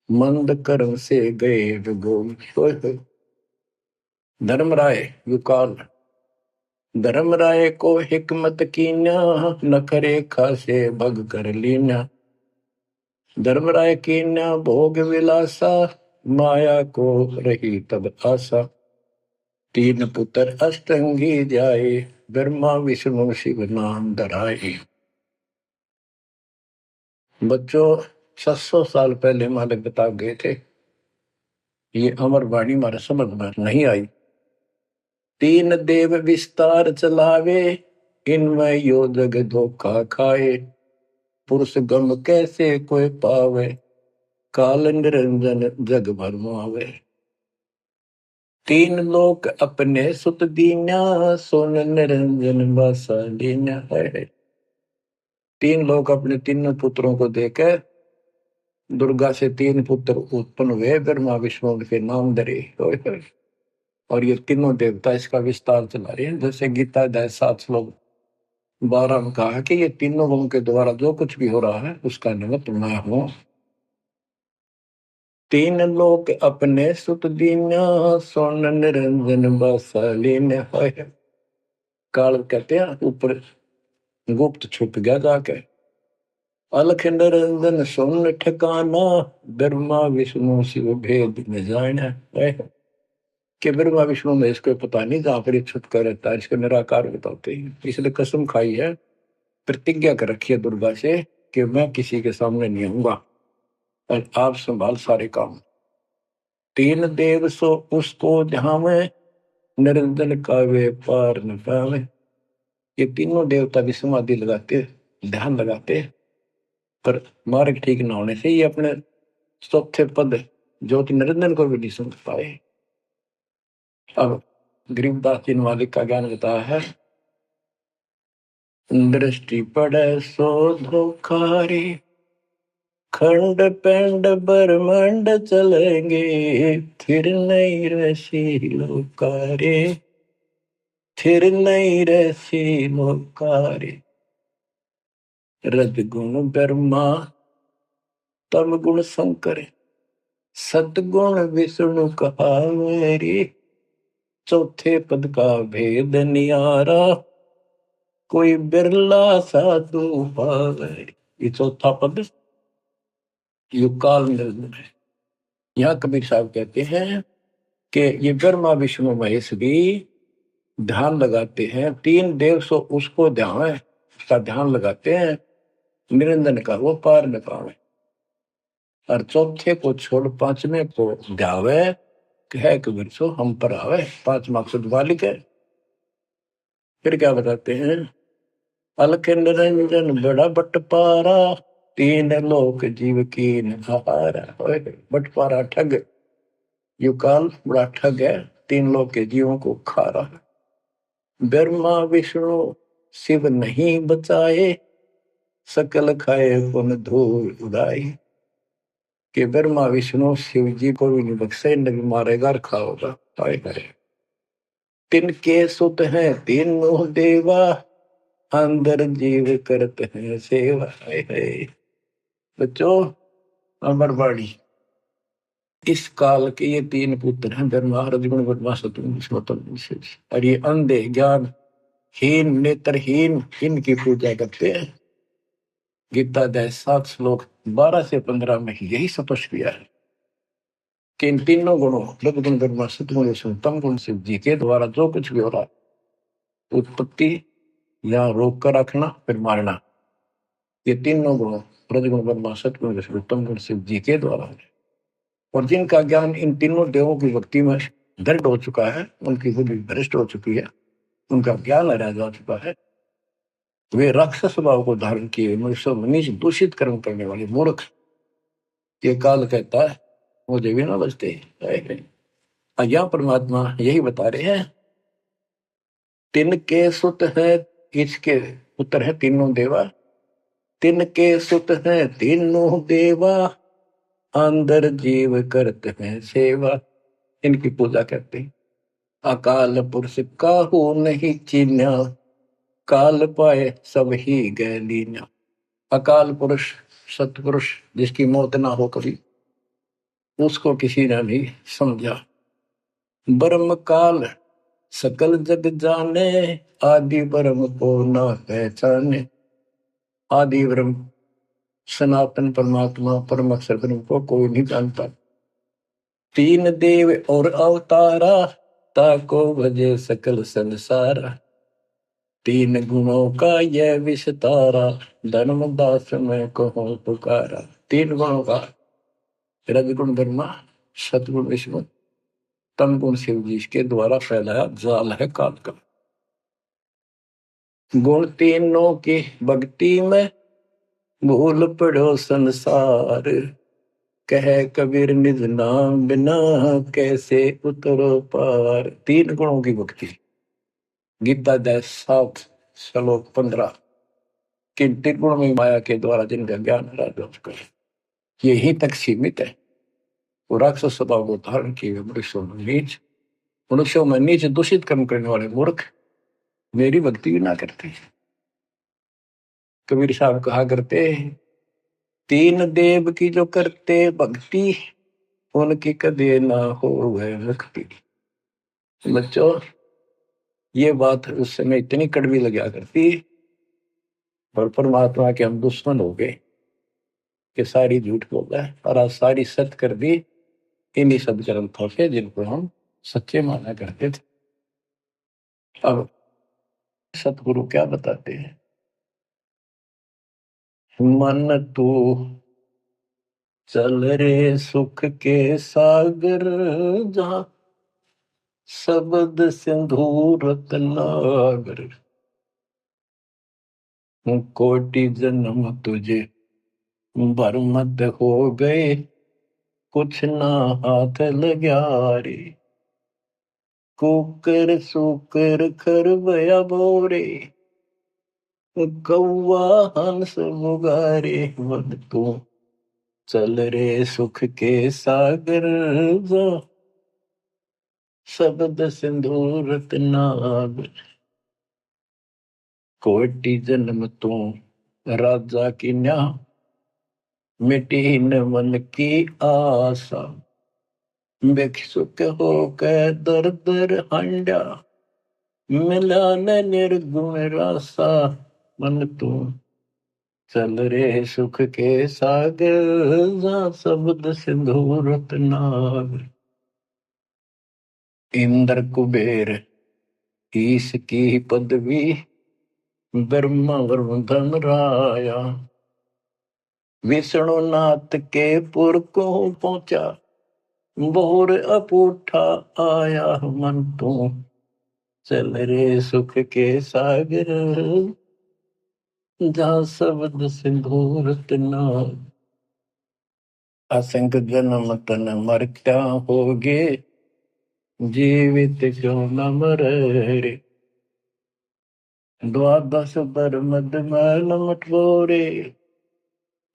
मंद कर्म से गए विगोई। धर्मराय युकाल। धर्मराय को हिकमत कीना, नखरे खासे भग कर लीना। धर्मराय कीना भोग विलासा, माया को रही तब आशा। 3 पुत्र अष्टंगी जाए, ब्रह्मा विष्णु शिव नाम धराए। बच्चों 700 साल पहले मालिक बता गए थे, ये अमर वाणी हमारे समझ में नहीं आई। 3 देव विस्तार चलावे, इनमें यो जग धोखा खाए। पुरुष गम कैसे कोई पावे, काल निरंजन जग भरमावे। 3 लोक अपने सुत दीना, सोन निरंजन बसा लीना है। 3 लोग अपने तीनों पुत्रों को देकर दुर्गा से 3 पुत्र उत्पन्न हुए, ब्रह्मा विष्णु के नाम धरे। और ये तीनों देवता इसका विस्तार चला रहे हैं। जैसे गीता अध्याय 7 श्लोक 12 में कहा कि ये तीनों गुण के द्वारा जो कुछ भी हो रहा है उसका निमित्त मैं हूं। 3 लोक अपने सुत दीना, सोन निरंजन बसा लीन है। काल कहते हैं ऊपर गुप्त छुप गया जाके। अलख निरंजन सुन ठिकाना, ब्रह्मा विष्णु शिव भेद न जाना है। कि ब्रह्मा विष्णु में इसको पता नहीं, जहां पर छुप कर रहता है इसको निराकार बताते हैं। इसलिए कसम खाई है, प्रतिज्ञा कर रखी है दुर्गा से कि मैं किसी के सामने नहीं आऊंगा और आप संभाल सारे काम। 3 देव सो उसको ध्यावे, निरंजन का वे पार न पावे। ये तीनों देवता भी समाधि लगाते, ध्यान लगाते, पर मार्ग ठीक न होने से ये अपने चौथे पद ज्योति निरंजन को भी नहीं समझ पाए। अब गरीबदास जी मालिक का ज्ञान बताया है। दृष्टि पड़े सो धोखारी, खंड पेंड ब्रह्मांड चलेंगे। फिर नहीं रसी लोकारे, फिर नहीं रसी लोकारे। रजगुण ब्रह्मा, तम गुण शंकर, सतगुण विष्णु कहावेरी। चौथे पद का भेद नियारा, कोई बिरला साधु पावे। ये चौथा पद युगकाल निरंजन है। यहाँ कबीर साहब कहते हैं कि ये ब्रह्मा विष्णु महेश भी ध्यान लगाते हैं। 3 देव सो उसको ध्यान है, उसका ध्यान लगाते हैं, निरंजन का वो पार न पावे। और चौथे को छोड़ 5वें को ध्यावे, कह कबीर सो हम पर आवे। 5 मकसद वालिक है। फिर क्या बताते हैं, अलख निरंजन बड़ा बटपारा, 3 लोक जीव की नहारा। बटपारा ठग, युकाल बड़ा ठग है, 3 लोक के जीवों को खा रहा है। ब्रह्मा विष्णु शिव नहीं बचाए, सकल खाए पुन धूल उड़ाई। कि ब्रह्मा विष्णु शिव जी को भी नहीं बख्शे, नबी मारेगा और खाओगा। हाय हाय। तिनके सुत हैं तीनों देवा, अंदर जीव करते हैं सेवा। हाय हाय। बच्चों, अमरवाणी, इस काल के ये तीन पुत्र हैं, ब्रह्मा रजगुण ब्रह्मा सतगुण विष्णु। और ये अंधे ज्ञान हीन नेत्रहीन इनकी पूजा करते हैं। गीता अध्याय 7 श्लोक 12 से 15 में यही स्पष्ट किया है कि इन तीनों गुणों रजगुण ब्रह्मा सतगुण विष्णु तम गुण शिव जी के द्वारा जो कुछ भी हो रहा है, उत्पत्ति या रोक कर रखना फिर मारना, ये तीनों गुणों रजगुण ब्रह्मा सतगुण विष्णु तम गुण शिव जी के द्वारा है। और जिनका ज्ञान इन तीनों देवों की भक्ति में दृढ़ हो चुका है, उनकी बुद्धि भ्रष्ट हो चुकी है, उनका ज्ञान हरा जा चुका है, वे राक्षस भाव को धारण किए मनुष्य मनीष दूषित कर्म करने वाले मूर्ख, ये काल कहता है मुझे भी ना बचते। यहाँ परमात्मा यही बता रहे हैं, तिनके सुत है, इसके पुत्र है तीनों देवा, तिनके सुत है तीनों देवा, अंदर जीव करते हैं सेवा। इनकी पूजा करते हैं। अकाल पुरुष काहू नहीं चीन्या, काल पाए सब ही गए लीन्या। अकाल पुरुष सतपुरुष जिसकी मौत ना हो कभी, उसको किसी ने नहीं समझा। ब्रह्म काल सकल जग जाने, आदि ब्रह्म को ना पहचाने। आदि ब्रह्म सनातन परमात्मा परम अक्षर ब्रह्म को कोई नहीं जानता। तीन देव और अवतारा, ताको भजे सकल संसारा। तीन गुणों का यह विस्तारा, धर्मदास में कहो पुकारा। तीन गुणों का रजगुण ब्रह्मा सतगुण विष्णु तम गुण शिव जी के द्वारा फैलाया जाल है काल का। गुण तीनों की भक्ति में भूल पड़ो संसार, कह कबीर निज नाम बिना कैसे उतरो पार। तीन गुणों की भक्ति, गीता अध्याय 7 श्लोक 15। किन तीन गुणों में माया के द्वारा जिनका ज्ञान है यही तक सीमित है। वो राक्षस स्वभाव को धारण किए मनुष्यों में नीच दूषित कर्म करने वाले मूर्ख मेरी भक्ति भी ना करते। कबीर साहब कहा करते, तीन देव की जो करते भक्ति, उनकी कदे ना हो वह भक्ति। बच्चों, ये बात उस समय इतनी कड़वी लगा करती, और परमात्मा के हम दुश्मन हो गए कि सारी झूठ बोल रहा है, और आज सारी सत्य कर दी इन्हीं सदग्रंथों से जिनको हम सच्चे माना करते थे। अब सतगुरु क्या बताते हैं, मन तू चल रे सुख के सागर, जहां शब्द सिंधु रत्नागर। कोटि जन्म तुझे बरमद हो गए, कुछ ना हाथ लग्या रे। कुकर सुकर खरबया बोरे, कौवा हंस मुगारे। मन तू चल रे सुख के सागर, शब्द सिंधु रत्नागर। कोटि जन्म तू राजा की न्या, मिटी न मन की आशा। भिक्षुक होकर दर दर हंडा, मिला न निर्गुण रासा। मन तू चल रे सुख के सागर, जहाँ शब्द सिंधु रत्नागर। इंद्र कुबेर ईश की पदवी, ब्रह्मा वरुण धन राया। विष्णुनाथ के पुर को पहुंचा, भोर अपूठा आया। मन तू चल रे सुख के सागर, जहाँ शब्द सिंधु रत्नागर। असंख्य जन्म तन मरता होगे, जीवित क्यों न मरे रे। द्वादश बर मद मैल मटोरे,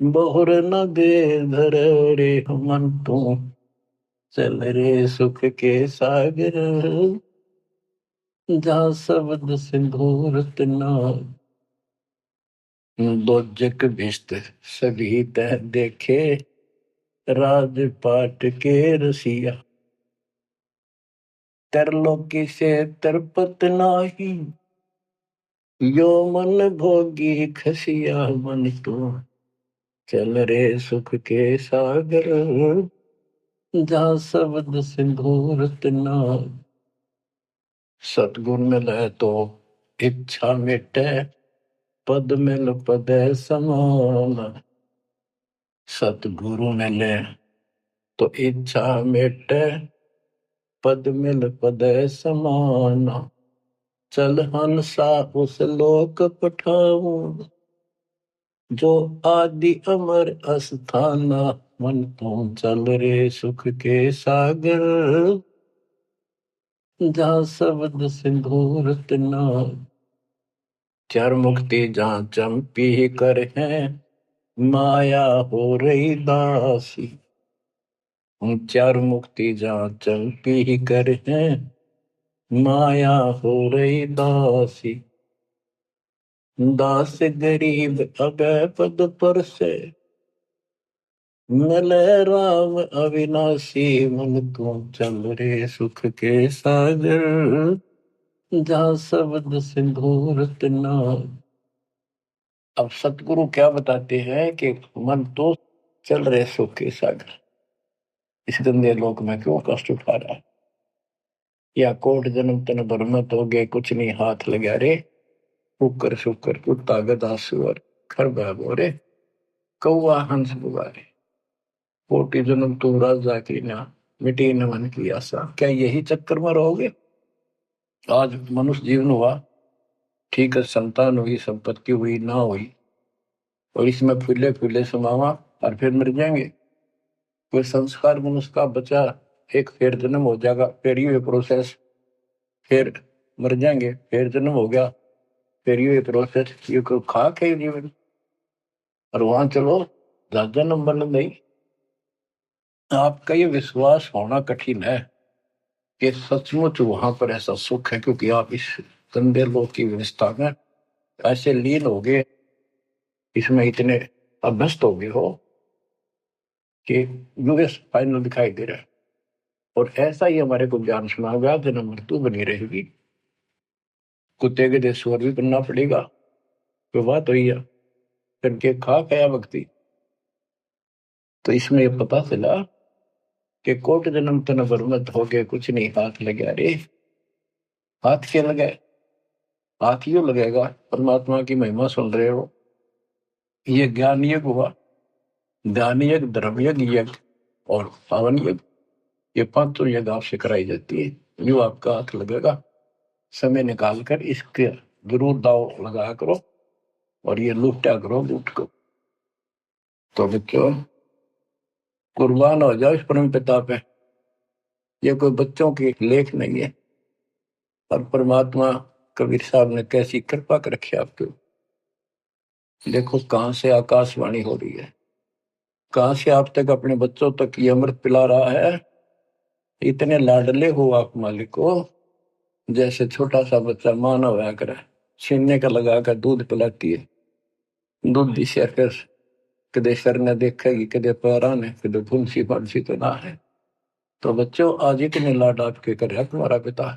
बहुर न दे धर रे मन तू, चल रे सुख के सागर, जा शब्द सिंदूर तना, दोजक भिष्ट सभी तह देखे, राजपाट के रसिया, तरलोकी से तरपत नाही, यो मन भोगी खसिया मन तो, चल रे सुख के सागर, जा शब्द सिंदूर तना। सतगुण मिले तो इच्छा मिटे, पद मिल पद समान, सतगुरु मिले तो इच्छा मिटे, पद मिल पद समान, चल हंसा उस लोक पठाऊं, जो आदि अमर अस्थाना, मन तुम चल रे सुख के सागर, जा शब्द सिंदूर तना। चार मुक्ति जहाँ चंपी कर है, माया हो रही दासी, चार मुक्ति जहाँ चंपी कर है, माया हो रही दासी, दास गरीब अगय पद पर से, मिले राम अविनाशी, मन तू चल रे सुख के सागर, जा शब्द सिंदूर तना। अब सतगुरु क्या बताते हैं कि मन तो चल रहे सुख के सागर, इस गंदे लोक में क्यों कष्ट उठा रहा है, या कोट जन्म तन भरमत हो गए, कुछ नहीं हाथ लगा रे, कुकर शुकर कुत्ता गधा सुअर खरबा बोरे, कौआ हंस बुआरे, कोटि जन्म तू राजा की ना, मिटी न मन की आशा। क्या यही चक्कर में रहोगे? आज मनुष्य जीवन हुआ, ठीक है, संतान हुई, संपत्ति हुई ना हुई, और इसमें फूले फूले समावा और फिर मर जाएंगे। कोई संस्कार मनुष्य का बचा, एक फिर जन्म हो जाएगा, फिर ये प्रोसेस, फिर मर जाएंगे, फिर जन्म हो गया, फिर ये प्रोसेस, ये कोई खाक है जीवन? और वहां चलो ज्यादा नंबर नहीं। आपका ये विश्वास होना कठिन है कि सचमुच वहां पर ऐसा सुख है, क्योंकि आप इस गंदे लोक की व्यवस्था में ऐसे लीन हो गए, इसमें इतने अभ्यस्त हो गए हो कि यूएस फाइनल दिखाई दे रहा है। और ऐसा ही हमारे को ज्ञान सुना गया, जन्म मृत्यु बनी रहेगी, कुत्ते के देश स्वर भी बनना पड़ेगा। तो बात हुई है, करके खा गया भक्ति। तो इसमें ये पता चला कि कोट जन्म तन बरमत हो गए, कुछ नहीं हाथ लगे रे। हाथ क्या लगे? हाथ यूं लगेगा, परमात्मा की महिमा सुन रहे हो, ये ज्ञान यज्ञ हुआ, ध्यान यज्ञ, धर्म यज्ञ और पावन यज्ञ, ये पांचों यज्ञ आपसे कराई जाती है। जो आपका हाथ लगेगा, समय निकाल कर इसके जरूर दाव लगाया करो, और ये लूटा करो लूट को। तो बच्चों, कुर्बान हो जाओ इस परम पिता पे। ये कोई बच्चों की लेख नहीं है, और परमात्मा कबीर साहब ने कैसी कृपा कर रखी आपके। देखो कहां से आकाशवाणी हो रही है, कहां से आप तक अपने बच्चों तक ये अमृत पिला रहा है। इतने लाडले हो आप मालिक को, जैसे छोटा सा बच्चा मानव होया करे, छीनने का लगा कर दूध पिलाती है। दूध दी से फिर कदे सर ने देखेगी, कदे पैरा ने, कदे फुंसी फंसी तो ना है। तो बच्चों, आज इतने लाड आपके कर रहा तुम्हारा पिता,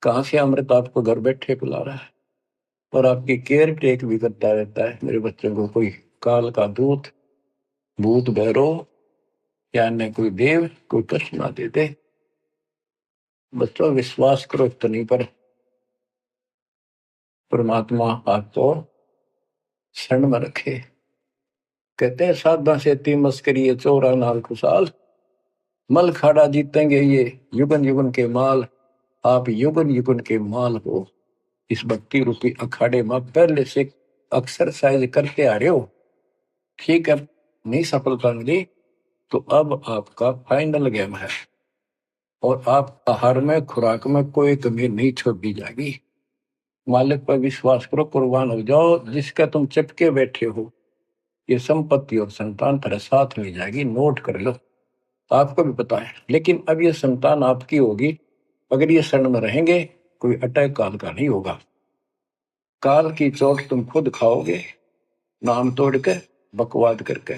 कहां से अमृत आपको घर बैठे पिला रहा है, और आपकी केयर टेक भी करता रहता है। मेरे बच्चों को कोई काल का दूत, भूत भैरो या अन्य कोई देव कोई कष्ट ना दे दे। बच्चों, विश्वास करो इतनी पर, परमात्मा आपको शरण में रखे। कहते हैं साधा से ती मस्करी है, चोरा नाल खुशाल, मल खाड़ा जीतेंगे ये युगन युगन के माल। आप युगन युगन के माल हो, इस भक्ति रूपी अखाड़े में पहले से एक्सरसाइज करते आ रहे हो। ठीक है, नहीं सफलता मिली तो अब आपका फाइनल गेम है, और आप आहार में खुराक में कोई कमी नहीं छोड़ दी जाएगी। मालिक पर विश्वास करो, कुर्बान हो जाओ। जिसका तुम चिपके बैठे हो, ये संपत्ति और संतान तेरे साथ में जाएगी, नोट कर लो। आपको भी पता है, लेकिन अब ये संतान आपकी होगी अगर ये शरण में रहेंगे। कोई अटैक काल का नहीं होगा। काल की चोट तुम खुद खाओगे, नाम तोड़ के, बकवाद करके।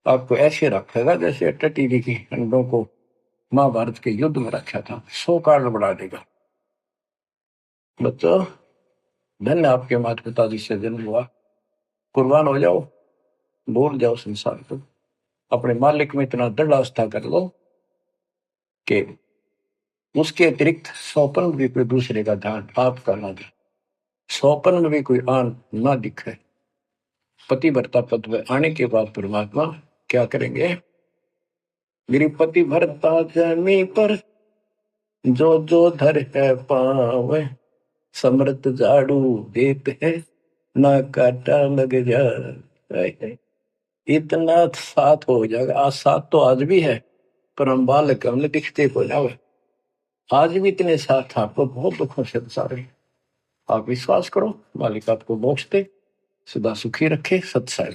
आपको ऐसे रखेगा जैसे टटी जी की अंडों को महाभारत के युद्ध में रखा था, 100 कारण बढ़ा देगा। बच्चों, धन्य आपके माता पिता जिससे जन्म हुआ। कुर्बान हो जाओ, भूल जाओ संसार को, अपने मालिक में इतना दृढ़ आस्था कर लो कि उसके अतिरिक्त सौपन में भी कोई दूसरे का ध्यान आपका ना दे, सौपन में भी कोई आन ना दिखे। पतिव्रता पद में आने के बाद परमात्मा क्या करेंगे? गिरिपति भरता जमी पर जो जो धर है पावे, समृत झाड़ू देते हैं ना काटा लग जाए। इतना साथ हो जाएगा। आज साथ तो आज भी है, पर हम बालक हमने दिखते को जावे। आज भी इतने साथ आपको बहुत दुखों से सारे। आप विश्वास करो, मालिक आपको मोक्ष दे, सदा सुखी रखे। सत्संग।